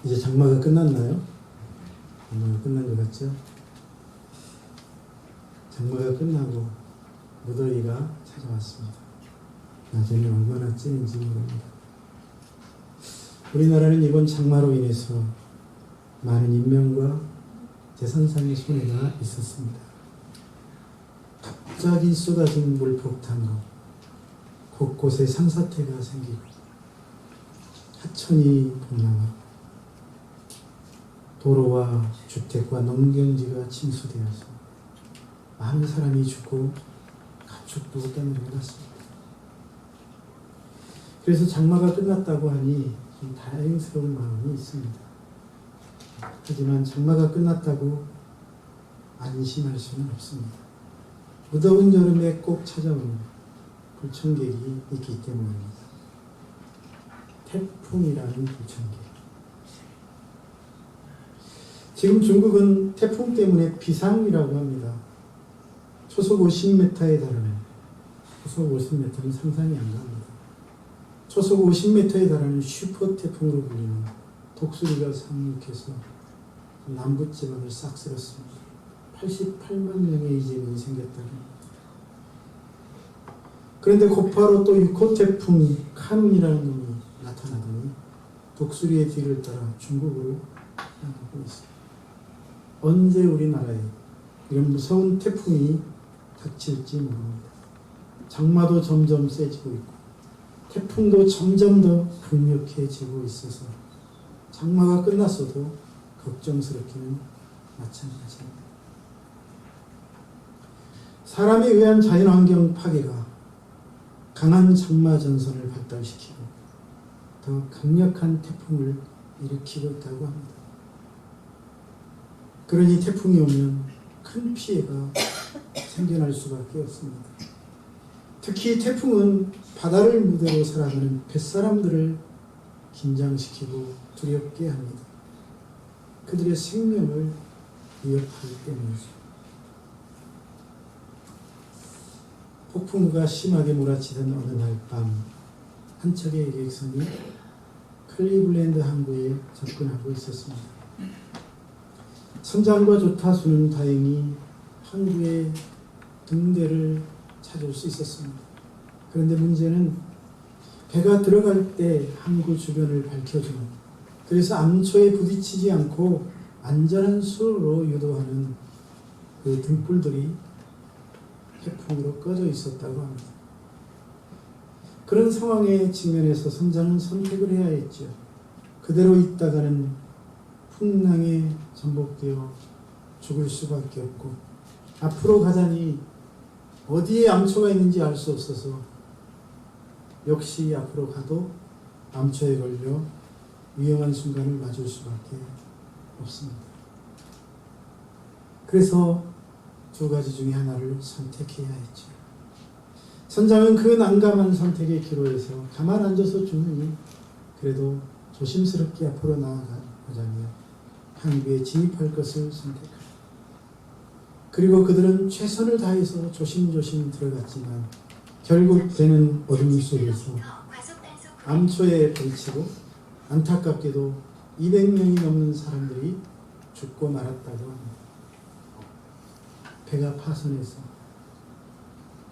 이제 장마가 끝났나요? 장마가 끝난 것 같죠? 장마가 끝나고 무더위가 찾아왔습니다. 낮에는 얼마나 찌는지 모릅니다. 우리나라는 이번 장마로 인해서 많은 인명과 재산상의 손해가 있었습니다. 갑자기 쏟아진 물폭탄으로 곳곳에 산사태가 생기고 하천이 범람하고 도로와 주택과 농경지가 침수되어서 많은 사람이 죽고 가축도 떠내려갔습니다. 그래서 장마가 끝났다고 하니 좀 다행스러운 마음이 있습니다. 하지만 장마가 끝났다고 안심할 수는 없습니다. 무더운 여름에 꼭 찾아오는 불청객이 있기 때문입니다. 태풍이라는 불청객. 지금 중국은 태풍 때문에 비상이라고 합니다. 초속 50m에 달하는, 초속 50m는 상상이 안 갑니다. 초속 50m에 달하는 슈퍼 태풍으로 불리는 독수리가 상륙해서 남부지방을 싹 쓸었습니다. 88만 명의 이재민이 생겼다는 겁니다. 그런데 곧바로 또 6호 태풍 카눈이라는 놈이 나타나더니 독수리의 뒤를 따라 중국으로 향하고 있습니다. 언제 우리나라에 이런 무서운 태풍이 닥칠지 모릅니다. 장마도 점점 세지고 있고 태풍도 점점 더 강력해지고 있어서 장마가 끝났어도 걱정스럽기는 마찬가지입니다. 사람에 의한 자연환경 파괴가 강한 장마 전선을 발달시키고 더 강력한 태풍을 일으키고 있다고 합니다. 그러니 태풍이 오면 큰 피해가 생겨날 수밖에 없습니다. 특히 태풍은 바다를 무대로 살아가는 뱃사람들을 긴장시키고 두렵게 합니다. 그들의 생명을 위협하기 때문이죠. 폭풍우가 심하게 몰아치던 어느 날 밤, 한 척의 여객선이 클리블랜드 항구에 접근하고 있었습니다. 선장과 조타수는 다행히 항구의 등대를 찾을 수 있었습니다. 그런데 문제는 배가 들어갈 때 항구 주변을 밝혀주는, 그래서 암초에 부딪히지 않고 안전한 수로로 유도하는 그 등불들이 태풍으로 꺼져 있었다고 합니다. 그런 상황에 직면해서 선장은 선택을 해야 했죠. 그대로 있다가는 풍랑에 전복되어 죽을 수밖에 없고, 앞으로 가자니 어디에 암초가 있는지 알 수 없어서 역시 앞으로 가도 암초에 걸려 위험한 순간을 맞을 수밖에 없습니다. 그래서 두 가지 중에 하나를 선택해야 했죠. 선장은 그 난감한 선택의 기로에서 가만 앉아서 죽으니 그래도 조심스럽게 앞으로 나아가자며 항구에 진입할 것을 선택합니다. 그리고 그들은 최선을 다해서 조심조심 들어갔지만 결국 배는 어둠 속에서 암초에 부딪히고 안타깝게도 200명이 넘는 사람들이 죽고 말았다고 합니다. 배가 파손해서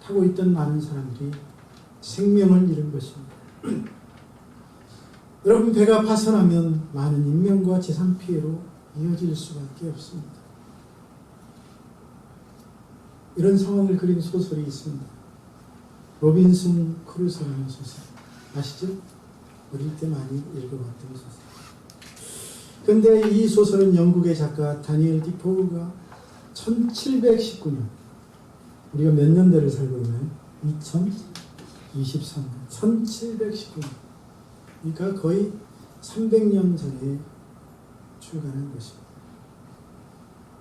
타고 있던 많은 사람들이 생명을 잃은 것입니다. 여러분, 배가 파손하면 많은 인명과 재산 피해로 이어질 수밖에 없습니다. 이런 상황을 그린 소설이 있습니다. 로빈슨 크루소라는 소설. 아시죠? 어릴 때 많이 읽어봤던 소설. 그런데 이 소설은 영국의 작가 다니엘 디포우가 1719년, 우리가 몇 년대를 살고 있나요? 2023년, 1719년. 그러니까 거의 300년 전에 출간한 것입니다.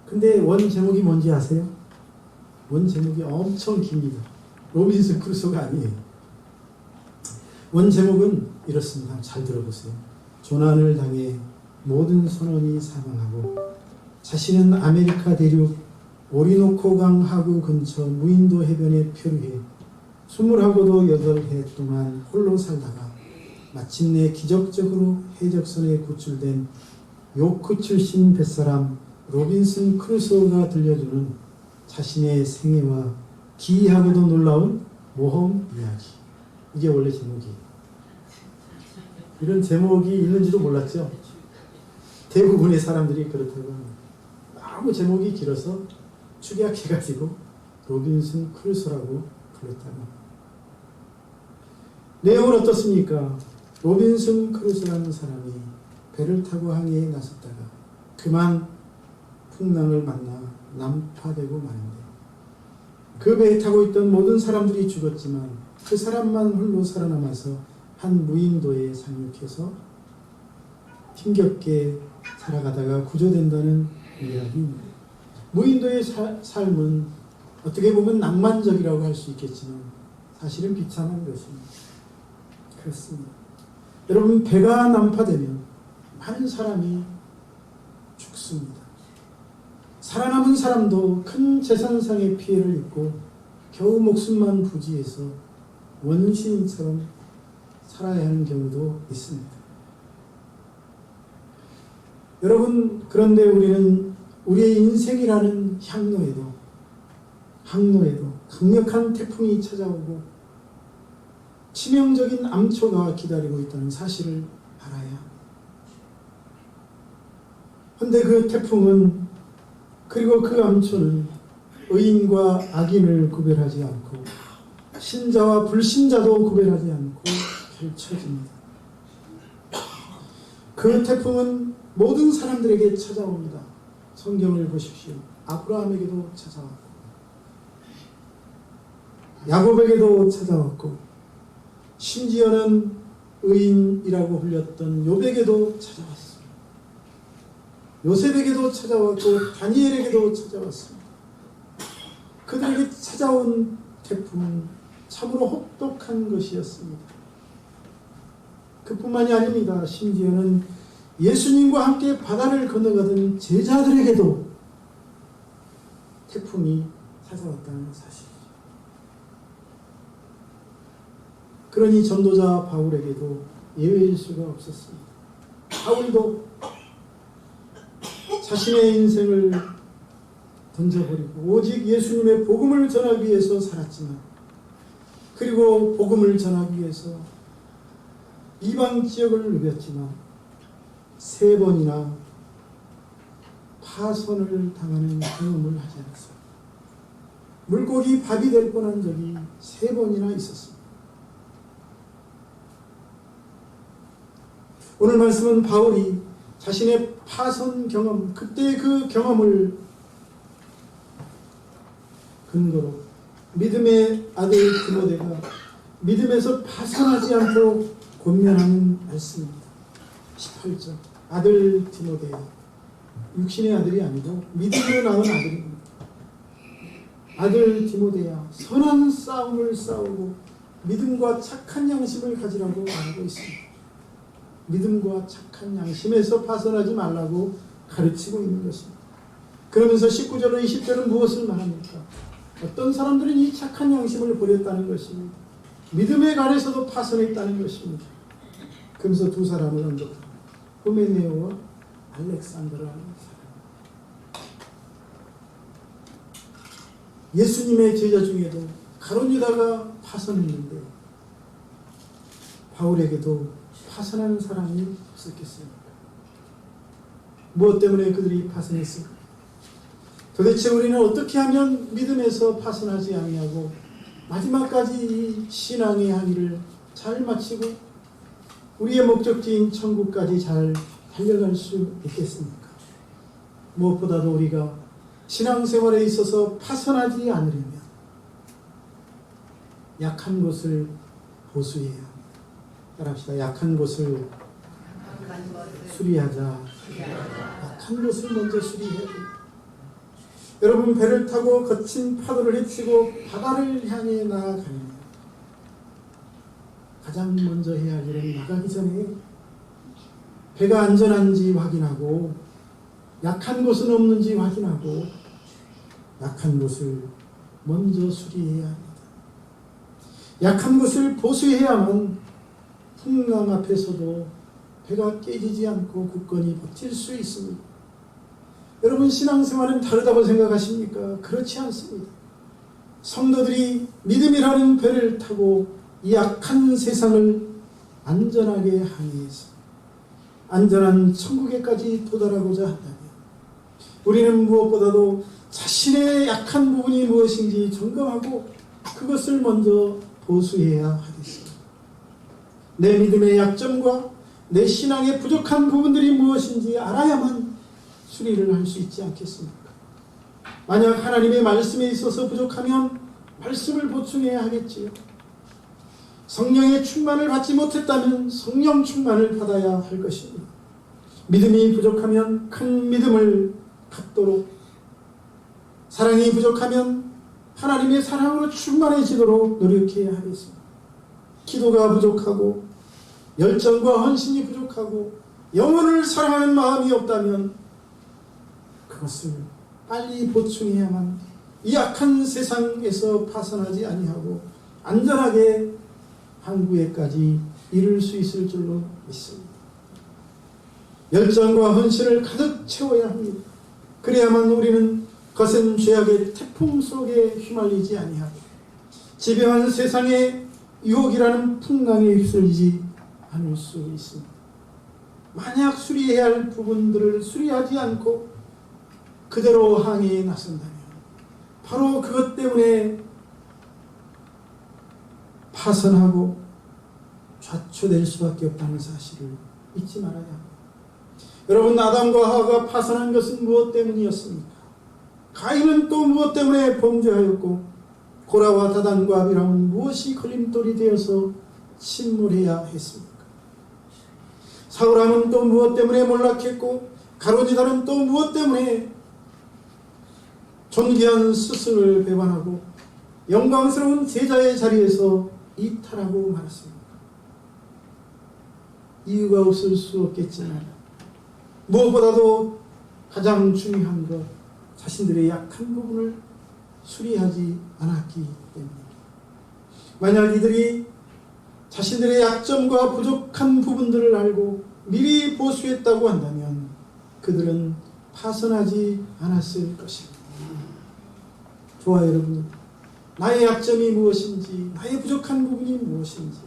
근데 원 제목이 뭔지 아세요? 원 제목이 엄청 깁니다. 로빈슨 크루소가 아니에요. 원 제목은 이렇습니다. 잘 들어보세요. 조난을 당해 모든 선원이 사망하고 자신은 아메리카 대륙 오리노코강 하구 근처 무인도 해변에 표류해 28해 동안 홀로 살다가 마침내 기적적으로 해적선에 구출된 요크 출신 뱃사람 로빈슨 크루소가 들려주는 자신의 생애와 기이하고도 놀라운 모험 이야기. 이게 원래 제목이에요. 이런 제목이 있는지도 몰랐죠. 대부분의 사람들이 그렇다고 합니다. 너무 제목이 길어서 축약해가지고 로빈슨 크루소라고 불렀다고 합니다. 내용은 어떻습니까? 로빈슨 크루소라는 사람이 배를 타고 항해에 나섰다가 그만 풍랑을 만나 난파되고 마는데 그 배에 타고 있던 모든 사람들이 죽었지만 그 사람만 홀로 살아남아서 한 무인도에 상륙해서 힘겹게 살아가다가 구조된다는 이야기입니다. 무인도의 삶은 어떻게 보면 낭만적이라고 할 수 있겠지만 사실은 비참한 것입니다. 그렇습니다. 여러분, 배가 난파되면 많은 사람이 죽습니다. 살아남은 사람도 큰 재산상의 피해를 입고 겨우 목숨만 부지해서 원시인처럼 살아야 하는 경우도 있습니다. 여러분, 그런데 우리는 우리의 인생이라는 항로에도 강력한 태풍이 찾아오고 치명적인 암초가 기다리고 있다는 사실을 알아야 합니다. 그런데 그 태풍은 그리고 그 암초는 의인과 악인을 구별하지 않고 신자와 불신자도 구별하지 않고 펼쳐집니다. 그 태풍은 모든 사람들에게 찾아옵니다. 성경을 보십시오. 아브라함에게도 찾아왔고 야곱에게도 찾아왔고 심지어는 의인이라고 불렸던 욥에게도 찾아왔습니다. 요셉에게도 찾아왔고 다니엘에게도 찾아왔습니다. 그들에게 찾아온 태풍은 참으로 혹독한 것이었습니다. 그뿐만이 아닙니다. 심지어는 예수님과 함께 바다를 건너가던 제자들에게도 태풍이 찾아왔다는 사실이죠. 그러니 전도자 바울에게도 예외일 수가 없었습니다. 바울도 자신의 인생을 던져버리고 오직 예수님의 복음을 전하기 위해서 살았지만 그리고 복음을 전하기 위해서 이방 지역을 누볐지만 3번이나 파선을 당하는 경험을 하지 않았어요. 물고기 밥이 될 뻔한 적이 3번이나 있었습니다. 오늘 말씀은 바울이 자신의 파선 경험, 그때 그 경험을 근거로 믿음의 아들 디모데가 믿음에서 파선하지 않도록 권면하는 말씀입니다. 18절 아들 디모데야, 육신의 아들이 아니고 믿음으로 낳은 아들입니다. 아들 디모데야, 선한 싸움을 싸우고 믿음과 착한 양심을 가지라고 말하고 있습니다. 믿음과 착한 양심에서 파선하지 말라고 가르치고 있는 것입니다. 그러면서 19절로 20절은 무엇을 말합니까? 어떤 사람들은 이 착한 양심을 버렸다는 것입니다. 믿음의 간에서도 파선했다는 것입니다. 그러면서 두 사람을 언급합니다. 후메네오와 알렉산더라는 사람. 예수님의 제자 중에도 가룟 유다가 파선했는데 바울에게도 파선하는 사람이 없었겠습니까? 무엇 때문에 그들이 파선했을까? 도대체 우리는 어떻게 하면 믿음에서 파선하지 아니하고 마지막까지 이 신앙의 항해를 잘 마치고 우리의 목적지인 천국까지 잘 달려갈 수 있겠습니까? 무엇보다도 우리가 신앙생활에 있어서 파선하지 않으려면 약한 곳을 보수해야 합니다. 따라합시다. 약한 곳을 수리하자. 약한 곳을 먼저 수리해야 됩니다. 여러분, 배를 타고 거친 파도를 헤치고 바다를 향해 나아가면 가장 먼저 해야 할 일은 나가기 전에 배가 안전한지 확인하고 약한 곳은 없는지 확인하고 약한 곳을 먼저 수리해야 합니다. 약한 곳을 보수해야만 풍랑 앞에서도 배가 깨지지 않고 굳건히 버틸 수 있습니다. 여러분, 신앙생활은 다르다고 생각하십니까? 그렇지 않습니다. 성도들이 믿음이라는 배를 타고 이 악한 세상을 안전하게 항해해서 안전한 천국에까지 도달하고자 한다면 우리는 무엇보다도 자신의 약한 부분이 무엇인지 점검하고 그것을 먼저 보수해야 하겠습니다. 내 믿음의 약점과 내 신앙의 부족한 부분들이 무엇인지 알아야만 수리를 할 수 있지 않겠습니까? 만약 하나님의 말씀에 있어서 부족하면 말씀을 보충해야 하겠지요. 성령의 충만을 받지 못했다면 성령 충만을 받아야 할 것입니다. 믿음이 부족하면 큰 믿음을 갖도록, 사랑이 부족하면 하나님의 사랑으로 충만해지도록 노력해야 하겠습니다. 기도가 부족하고 열정과 헌신이 부족하고 영혼을 사랑하는 마음이 없다면 그것을 빨리 보충해야만 이 악한 세상에서 파산하지 아니하고 안전하게 항구에까지 이룰 수 있을 줄로 믿습니다. 열정과 헌신을 가득 채워야 합니다. 그래야만 우리는 거센 죄악의 태풍 속에 휘말리지 아니하고 지배한 세상의 유혹이라는 풍랑에 휩쓸리지 않을 수 있습니다. 만약 수리해야 할 부분들을 수리하지 않고 그대로 항해에 나선다면 바로 그것 때문에 파선하고 좌초될 수밖에 없다는 사실을 잊지 말아야 합니다. 여러분, 아담과 하와가 파선한 것은 무엇 때문이었습니까? 가인은 또 무엇 때문에 범죄하였고 고라와 다단과 아비람은 무엇이 걸림돌이 되어서 침몰해야 했습니까? 사울왕은 또 무엇 때문에 몰락했고 가롯유다는 또 무엇 때문에 존귀한 스승을 배반하고 영광스러운 제자의 자리에서 이탈하고 말았습니다. 이유가 없을 수 없겠지만 무엇보다도 가장 중요한 것, 자신들의 약한 부분을 수리하지 않았기 때문입니다. 만약 이들이 자신들의 약점과 부족한 부분들을 알고 미리 보수했다고 한다면 그들은 파선하지 않았을 것입니다. 좋아, 여러분, 나의 약점이 무엇인지, 나의 부족한 부분이 무엇인지,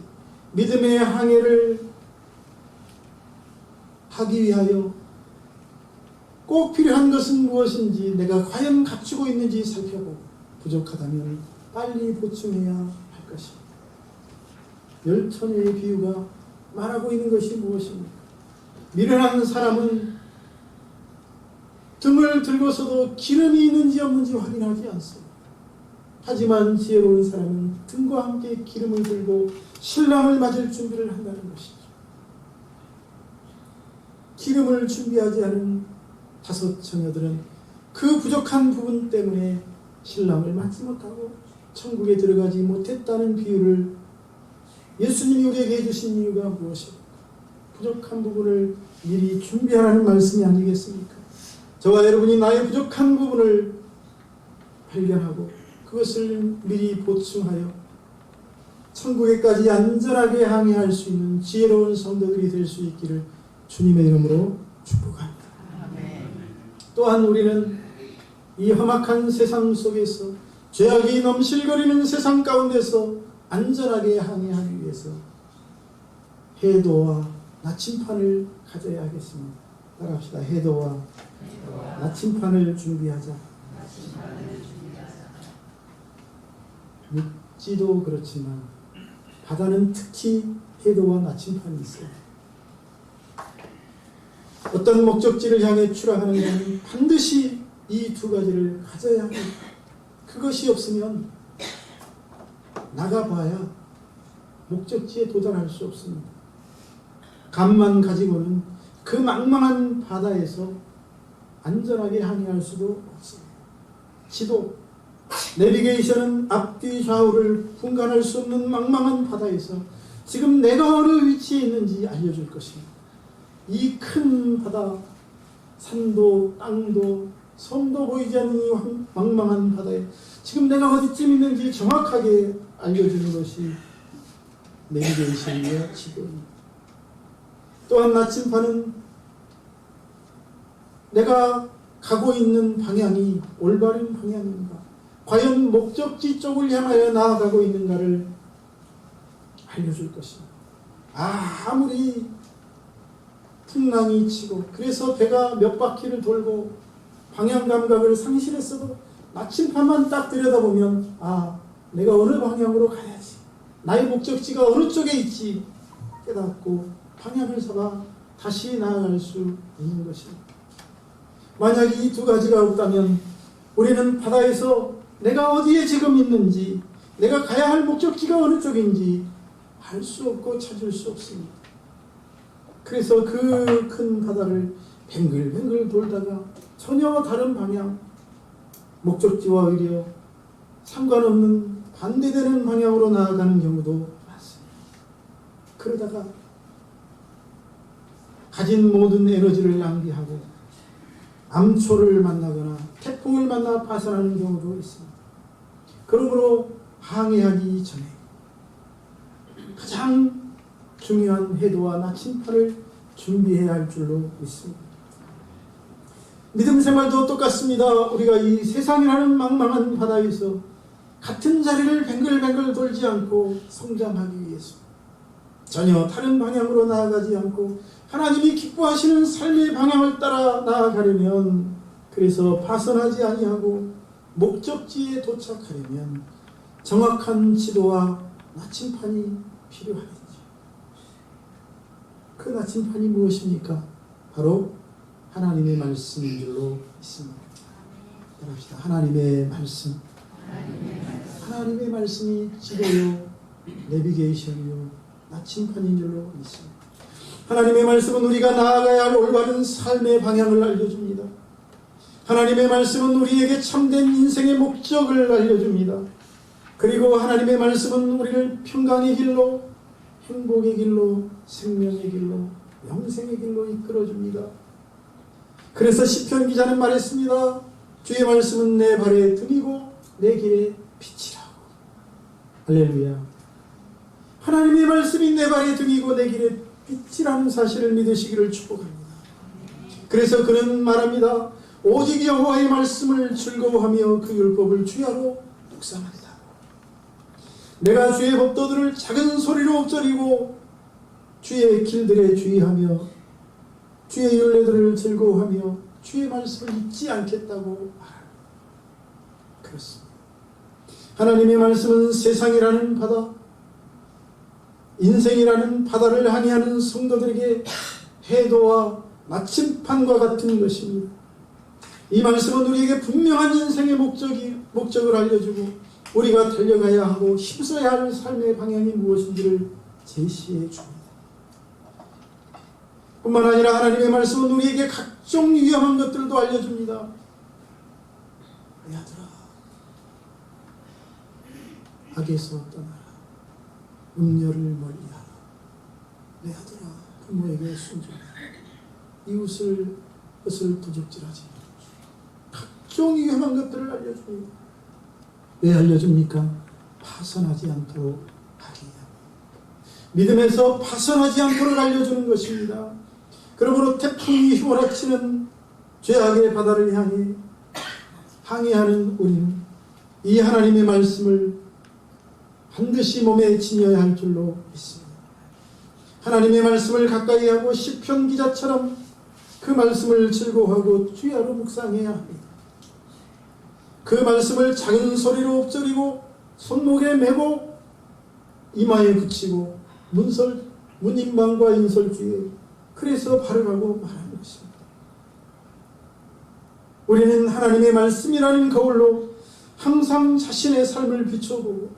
믿음의 항해를 하기 위하여 꼭 필요한 것은 무엇인지, 내가 과연 갖추고 있는지 살펴보고 부족하다면 빨리 보충해야 할 것입니다. 열처녀의 비유가 말하고 있는 것이 무엇입니까? 미련한 사람은 등을 들고서도 기름이 있는지 없는지 확인하지 않습니다. 하지만 지혜로운 사람은 등과 함께 기름을 들고 신랑을 맞을 준비를 한다는 것이죠. 기름을 준비하지 않은 5 처녀들은 그 부족한 부분 때문에 신랑을 맞지 못하고 천국에 들어가지 못했다는 비유를 예수님이 우리에게 해주신 이유가 무엇입니까? 부족한 부분을 미리 준비하라는 말씀이 아니겠습니까? 저와 여러분이 나의 부족한 부분을 발견하고 그것을 미리 보충하여 천국에까지 안전하게 항해할 수 있는 지혜로운 성도들이 될 수 있기를 주님의 이름으로 축복합니다. 또한 우리는 이 험악한 세상 속에서 죄악이 넘실거리는 세상 가운데서 안전하게 항해하기 위해서 해도와 나침판을 가져야 하겠습니다. 따라합시다. 해도와 나침판을 준비하자. 육지도 그렇지만 바다는 특히 해도와 나침판이 있어요. 어떤 목적지를 향해 출항하는 것은 반드시 이 2가지를 가져야 합니다. 그것이 없으면 나가봐야 목적지에 도달할 수 없습니다. 감만 가지고는 그 망망한 바다에서 안전하게 항해할 수도 없습니다. 지도, 내비게이션은 앞뒤 좌우를 분간할 수 없는 망망한 바다에서 지금 내가 어느 위치에 있는지 알려줄 것입니다. 이 큰 바다, 산도 땅도 섬도 보이지 않는 이 망망한 바다에 지금 내가 어디쯤 있는지 정확하게 알려주는 것이 내비게이션이며 지도입니다. 또한 나침반은 내가 가고 있는 방향이 올바른 방향인가, 과연 목적지 쪽을 향하여 나아가고 있는가를 알려줄 것입니다. 아무리 풍랑이 치고 그래서 배가 몇 바퀴를 돌고 방향 감각을 상실했어도 나침반만 딱 들여다보면 내가 어느 방향으로 가야지, 나의 목적지가 어느 쪽에 있지 깨닫고 방향을 잡아 다시 나아갈 수 있는 것입니다. 만약 이 두 가지가 없다면 우리는 바다에서 내가 어디에 지금 있는지, 내가 가야 할 목적지가 어느 쪽인지 알 수 없고 찾을 수 없습니다. 그래서 그 큰 바다를 뱅글뱅글 돌다가 전혀 다른 방향, 목적지와 오히려 상관없는 반대되는 방향으로 나아가는 경우도 많습니다. 그러다가 가진 모든 에너지를 낭비하고 암초를 만나거나 태풍을 만나 파산하는 경우도 있습니다. 그러므로 항해하기 전에 가장 중요한 해도와 나침판을 준비해야 할 줄로 믿습니다. 믿음 생활도 똑같습니다. 우리가 이 세상이라는 망망한 바다에서 같은 자리를 뱅글뱅글 돌지 않고 성장하기 위해서 전혀 다른 방향으로 나아가지 않고 하나님이 기뻐하시는 삶의 방향을 따라 나아가려면, 그래서 파선하지 아니하고 목적지에 도착하려면 정확한 지도와 나침판이 필요하겠죠. 그 나침판이 무엇입니까? 바로 하나님의 말씀인 줄로 믿습니다. 따라합시다. 하나님의 말씀. 하나님의 말씀이 지도요, 내비게이션이요, 나침판인 줄로 믿습니다. 하나님의 말씀은 우리가 나아가야 할 올바른 삶의 방향을 알려줍니다. 하나님의 말씀은 우리에게 참된 인생의 목적을 알려줍니다. 그리고 하나님의 말씀은 우리를 평강의 길로, 행복의 길로, 생명의 길로, 영생의 길로 이끌어줍니다. 그래서 시편 기자는 말했습니다. 주의 말씀은 내 발에 등이고 내 길에 빛이라고. 할렐루야. 하나님의 말씀이 내 발에 등이고 내 길에 빛이라는 사실을 믿으시기를 축복합니다. 그래서 그는 말합니다. 오직 여호와의 말씀을 즐거워하며 그 율법을 주야로 묵상하리다. 내가 주의 법도들을 작은 소리로 엎드리고 주의 길들에 주의하며 주의 율례들을 즐거워하며 주의 말씀을 잊지 않겠다고 말합니다. 그렇습니다. 하나님의 말씀은 세상이라는 바다, 인생이라는 바다를 항해하는 성도들에게 해도와 나침판과 같은 것입니다. 이 말씀은 우리에게 분명한 인생의 목적을 알려주고 우리가 달려가야 하고 힘써야 할 삶의 방향이 무엇인지를 제시해 줍니다. 뿐만 아니라 하나님의 말씀은 우리에게 각종 위험한 것들도 알려줍니다. 내 아들아, 악에서 떠나라. 음녀를 멀리하라. 내 아들아, 부모에게 순종하라. 이웃을 도적질하지. 각종 위험한 것들을 알려줍니다. 왜 알려줍니까? 파선하지 않도록 하기 위함. 믿음에서 파선하지 않도록 알려주는 것입니다. 그러므로 태풍이 휘몰아치는 죄악의 바다를 향해 항해하는 우리는 이 하나님의 말씀을 반드시 몸에 지녀야 할 줄로 믿습니다. 하나님의 말씀을 가까이 하고 시편 기자처럼 그 말씀을 즐거워하고 주야로 묵상해야 합니다. 그 말씀을 작은 소리로 엎드리고 손목에 메고 이마에 붙이고 문인방과 인설주에 그래서 바르라고 말하는 것입니다. 우리는 하나님의 말씀이라는 거울로 항상 자신의 삶을 비춰보고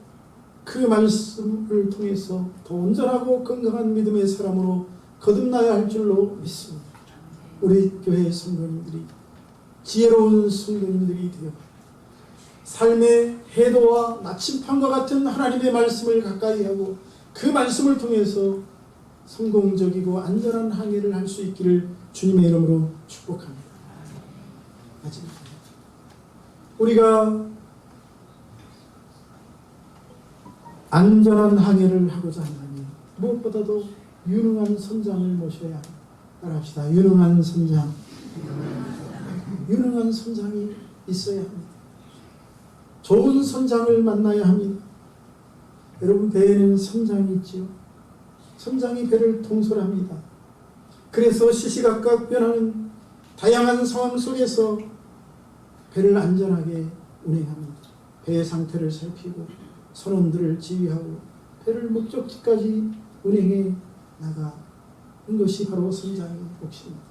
그 말씀을 통해서 더 온전하고 건강한 믿음의 사람으로 거듭나야 할 줄로 믿습니다. 우리 교회 성도님들이 지혜로운 성도님들이 되어 삶의 해도와 나침판과 같은 하나님의 말씀을 가까이 하고 그 말씀을 통해서 성공적이고 안전한 항해를 할 수 있기를 주님의 이름으로 축복합니다. 마지막 우리가 안전한 항해를 하고자 한다면 무엇보다도 유능한 선장을 모셔야 합니다. 따라합시다. 유능한 선장. 유능한 선장이 있어야 합니다. 좋은 선장을 만나야 합니다. 여러분, 배에는 선장이 있지요. 선장이 배를 통솔합니다. 그래서 시시각각 변하는 다양한 상황 속에서 배를 안전하게 운행합니다. 배의 상태를 살피고 선원들을 지휘하고 배를 목적지까지 운행해 나가는 것이 바로 선장의 몫입니다.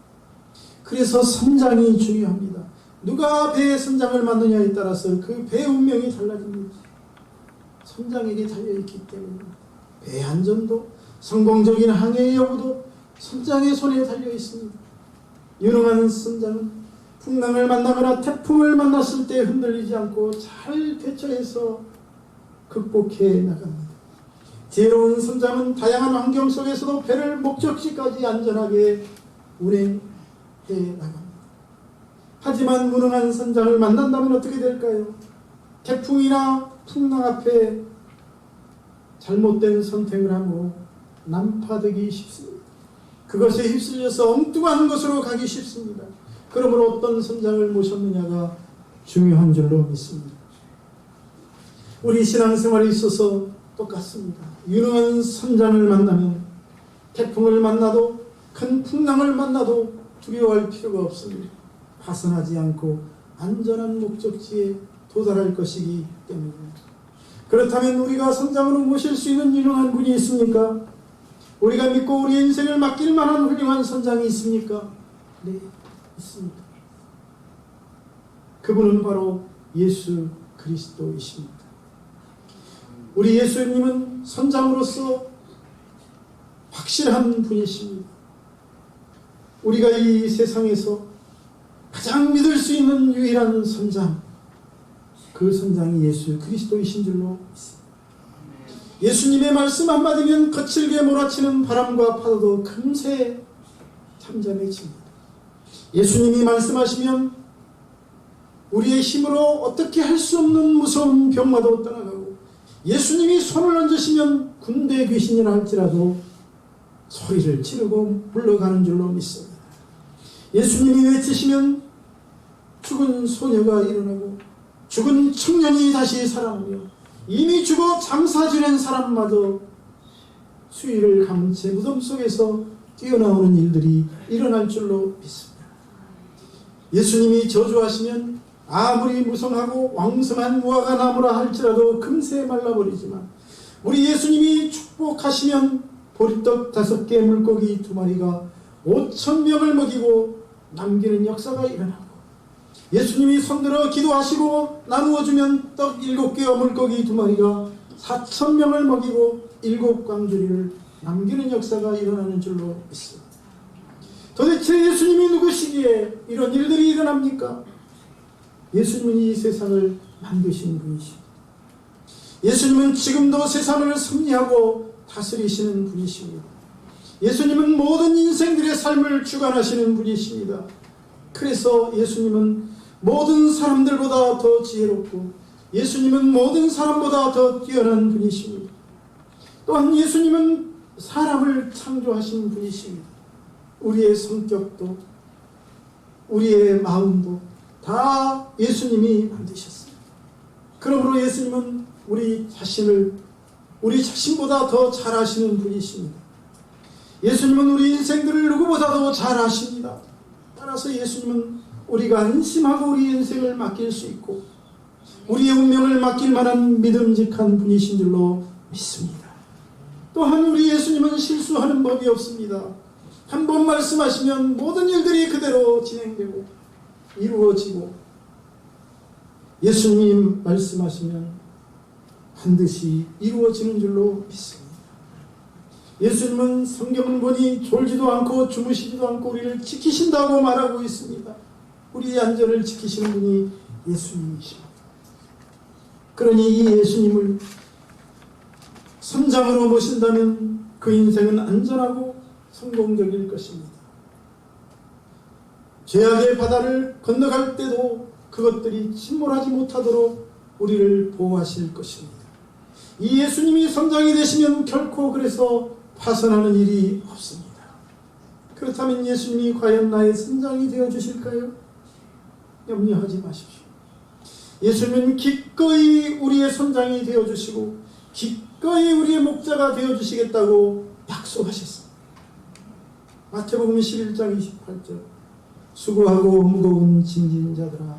그래서 선장이 중요합니다. 누가 배의 선장을 맡느냐에 따라서 그 배의 운명이 달라집니다. 선장에게 달려있기 때문입니다. 배의 안전도 성공적인 항해의 여부도 선장의 손에 달려있습니다. 유능한 선장은 풍랑을 만나거나 태풍을 만났을 때 흔들리지 않고 잘 대처해서 극복해 나갑니다. 지혜로운 선장은 다양한 환경 속에서도 배를 목적지까지 안전하게 운행해 나갑니다. 하지만 무능한 선장을 만난다면 어떻게 될까요? 태풍이나 풍랑 앞에 잘못된 선택을 하고 난파되기 쉽습니다. 그것에 휩쓸려서 엉뚱한 곳으로 가기 쉽습니다. 그러므로 어떤 선장을 모셨느냐가 중요한 줄로 믿습니다. 우리 신앙생활에 있어서 똑같습니다. 유능한 선장을 만나면 태풍을 만나도 큰 풍랑을 만나도 두려워할 필요가 없습니다. 파선하지 않고 안전한 목적지에 도달할 것이기 때문입니다. 그렇다면 우리가 선장으로 모실 수 있는 유능한 분이 있습니까? 우리가 믿고 우리 인생을 맡길 만한 훌륭한 선장이 있습니까? 네, 있습니다. 그분은 바로 예수 그리스도이십니다. 우리 예수님은 선장으로서 확실한 분이십니다. 우리가 이 세상에서 가장 믿을 수 있는 유일한 선장, 그 선장이 예수 그리스도이신 줄로 믿습니다. 예수님의 말씀 한마디면 거칠게 몰아치는 바람과 파도도 금세 잠잠해집니다. 예수님이 말씀하시면 우리의 힘으로 어떻게 할 수 없는 무서운 병마도 떠나가고, 예수님이 손을 얹으시면 군대 귀신이라 할지라도 소리를 지르고 물러가는 줄로 믿습니다. 예수님이 외치시면 죽은 소녀가 일어나고 죽은 청년이 다시 살아나며 이미 죽어 장사 지낸 사람마저 수위를 감은 채 무덤 속에서 뛰어나오는 일들이 일어날 줄로 믿습니다. 예수님이 저주하시면 아무리 무성하고 왕성한 무화과 나무라 할지라도 금세 말라버리지만, 우리 예수님이 축복하시면 보리떡 5개 물고기 2마리가 5,000명을 먹이고 남기는 역사가 일어나고, 예수님이 손들어 기도하시고 나누어주면 떡 7개와 물고기 2마리가 4,000명을 먹이고 7광주리를 남기는 역사가 일어나는 줄로 믿습니다. 도대체 예수님이 누구시기에 이런 일들이 일어납니까? 예수님은 이 세상을 만드신 분이십니다. 예수님은 지금도 세상을 섭리하고 다스리시는 분이십니다. 예수님은 모든 인생들의 삶을 주관하시는 분이십니다. 그래서 예수님은 모든 사람들보다 더 지혜롭고 예수님은 모든 사람보다 더 뛰어난 분이십니다. 또한 예수님은 사람을 창조하신 분이십니다. 우리의 성격도 우리의 마음도 다 예수님이 만드셨습니다. 그러므로 예수님은 우리 자신보다 더 잘 아시는 분이십니다. 예수님은 우리 인생들을 누구보다도 잘 아십니다. 따라서 예수님은 우리가 안심하고 우리 인생을 맡길 수 있고 우리의 운명을 맡길 만한 믿음직한 분이신 줄로 믿습니다. 또한 우리 예수님은 실수하는 법이 없습니다. 한 번 말씀하시면 모든 일들이 그대로 진행되고 이루어지고, 예수님 말씀하시면 반드시 이루어지는 줄로 믿습니다. 예수님은 성경을 보니 졸지도 않고 주무시지도 않고 우리를 지키신다고 말하고 있습니다. 우리의 안전을 지키시는 분이 예수님이십니다. 그러니 이 예수님을 선장으로 모신다면 그 인생은 안전하고 성공적일 것입니다. 죄악의 바다를 건너갈 때도 그것들이 침몰하지 못하도록 우리를 보호하실 것입니다. 이 예수님이 선장이 되시면 결코 그래서 파선하는 일이 없습니다. 그렇다면 예수님이 과연 나의 선장이 되어 주실까요? 염려하지 마십시오. 예수님은 기꺼이 우리의 선장이 되어 주시고 기꺼이 우리의 목자가 되어 주시겠다고 약속하셨습니다. 마태복음 11장 28절 수고하고 무거운 짐진 자들아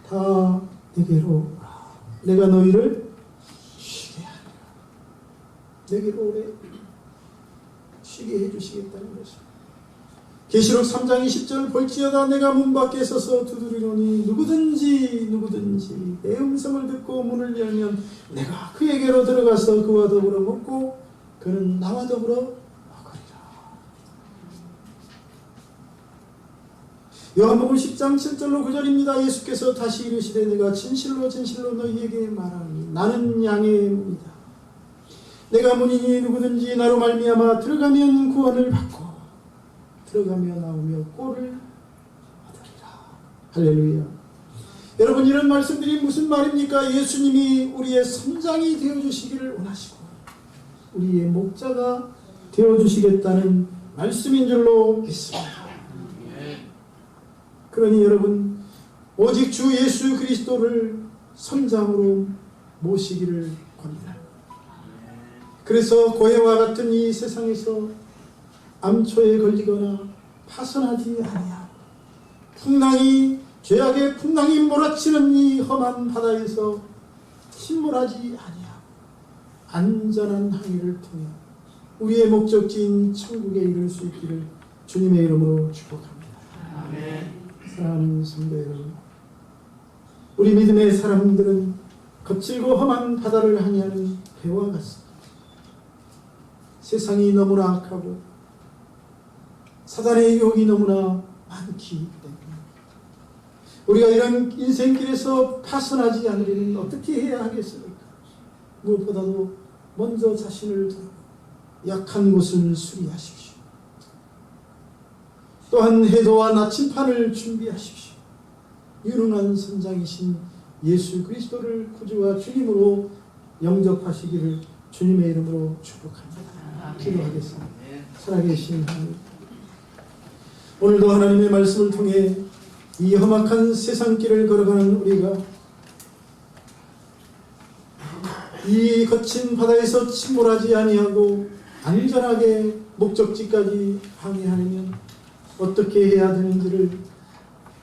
다 내게로 오라. 내가 너희를 쉬게 하리라. 내게로 오래 쉬게 해주시겠다는 것입니다. 계시록 3장 20절 볼지어다 내가 문 밖에 서서 두드리노니 누구든지 내 음성을 듣고 문을 열면 내가 그에게로 들어가서 그와 더불어 먹고 그는 나와 더불어 먹으리라. 요한복음 10장 7절로 9절입니다. 예수께서 다시 이르시되 내가 진실로 너희에게 말하니 나는 양의 문이다. 내가 문이니 누구든지 나로 말미암아 들어가면 구원을 받고 들어가며 나오며 꼴을 얻으리라. 할렐루야. 여러분 이런 말씀들이 무슨 말입니까? 예수님이 우리의 선장이 되어주시기를 원하시고 우리의 목자가 되어주시겠다는 말씀인 줄로 믿습니다. 그러니 여러분 오직 주 예수 그리스도를 선장으로 모시기를 권합니다. 그래서 고해와 같은 이 세상에서 암초에 걸리거나 파손하지 아니하고 죄악의 풍랑이 몰아치는 이 험한 바다에서 침몰하지 아니하고 안전한 항해를 통해 우리의 목적지인 천국에 이를 수 있기를 주님의 이름으로 축복합니다. 아멘. 사랑하는 성도 여러분, 우리 믿음의 사람들은 거칠고 험한 바다를 항해하는 배와 같습니다. 세상이 너무나 악하고 사단의 유혹이 너무나 많기 때문에 우리가 이런 인생길에서 파손하지 않으려면 어떻게 해야 하겠습니까? 무엇보다도 먼저 자신을 돌아보고 약한 곳을 수리하십시오. 또한 해도와 나침판을 준비하십시오. 유능한 선장이신 예수 그리스도를 구주와 주님으로 영접하시기를 주님의 이름으로 축복합니다. 기도하겠습니다. 살아계신 하나님, 오늘도 하나님의 말씀을 통해 이 험악한 세상길을 걸어가는 우리가 이 거친 바다에서 침몰하지 아니하고 안전하게 목적지까지 항해하려면 어떻게 해야 되는지를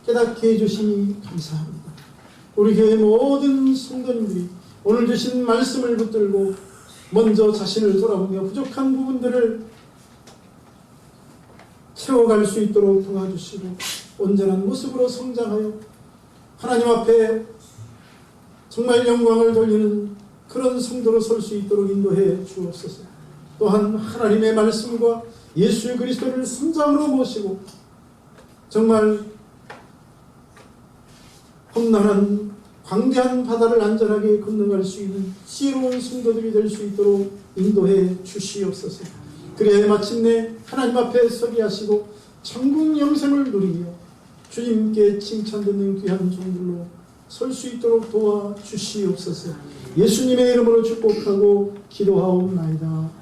깨닫게 해주시니 감사합니다. 우리 교회 모든 성도님들이 오늘 주신 말씀을 붙들고 먼저 자신을 돌아보며 부족한 부분들을 채워갈 수 있도록 도와주시고 온전한 모습으로 성장하여 하나님 앞에 정말 영광을 돌리는 그런 성도로 설 수 있도록 인도해 주옵소서. 또한 하나님의 말씀과 예수 그리스도를 선장으로 모시고 정말 험난한 광대한 바다를 안전하게 건너갈 수 있는 지혜로운 성도들이 될 수 있도록 인도해 주시옵소서. 그래야 마침내 하나님 앞에 서게 하시고 천국 영생을 누리며 주님께 칭찬 듣는 귀한 종들로 설 수 있도록 도와주시옵소서. 예수님의 이름으로 축복하고 기도하옵나이다.